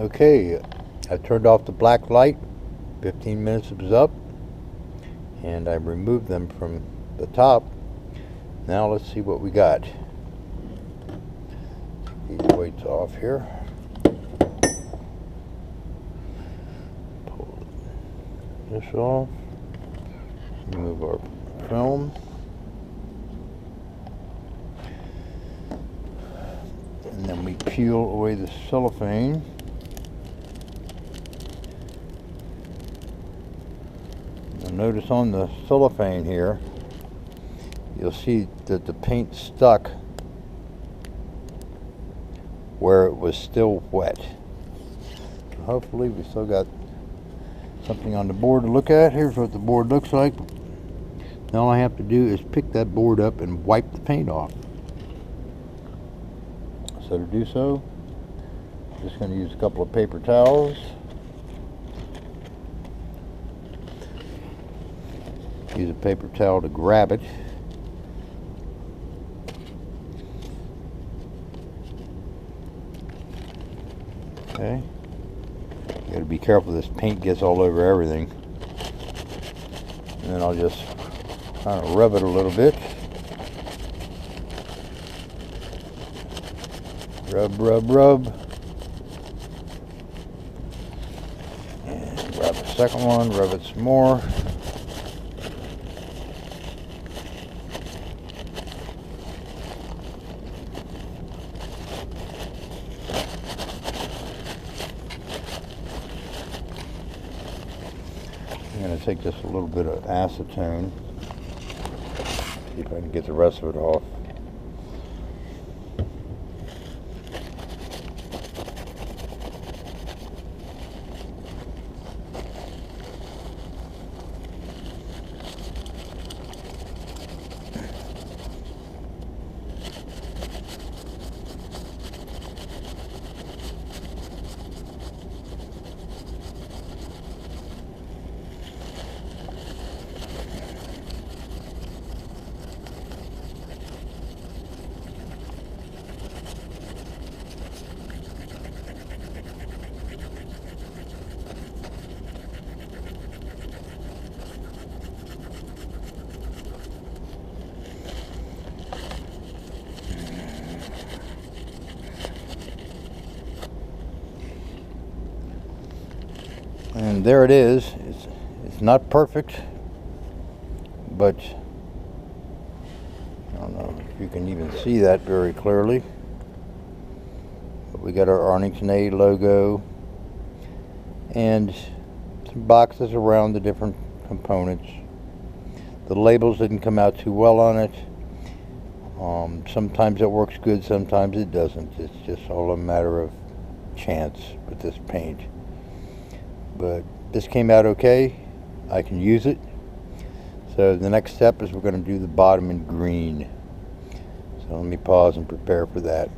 Okay, I turned off the black light. 15 minutes was up, and I removed them from the top. Now let's see what we got. These weights off here. Pull this off. Remove our film. And then we peel away the cellophane. Now notice on the cellophane here, you'll see that the paint stuck where it was still wet. So hopefully we still got something on the board to look at. Here's what the board looks like. Now all I have to do is pick that board up and wipe the paint off. So to do so, I'm just going to use a couple of paper towels. Use a paper towel to grab it. Okay. You got to be careful, this paint gets all over everything. And then I'll just kind of rub it a little bit. Rub, rub, rub. And grab the second one, rub it some more. I'm going to take just a little bit of acetone. See if I can get the rest of it off. And there it is. It's not perfect, but I don't know if you can even see that very clearly. But we got our Arlington A logo and some boxes around the different components. The labels didn't come out too well on it. Sometimes it works good, sometimes it doesn't. It's just all a matter of chance with this paint. But this came out okay. I can use it. So the next step is we're going to do the bottom in green. So let me pause and prepare for that.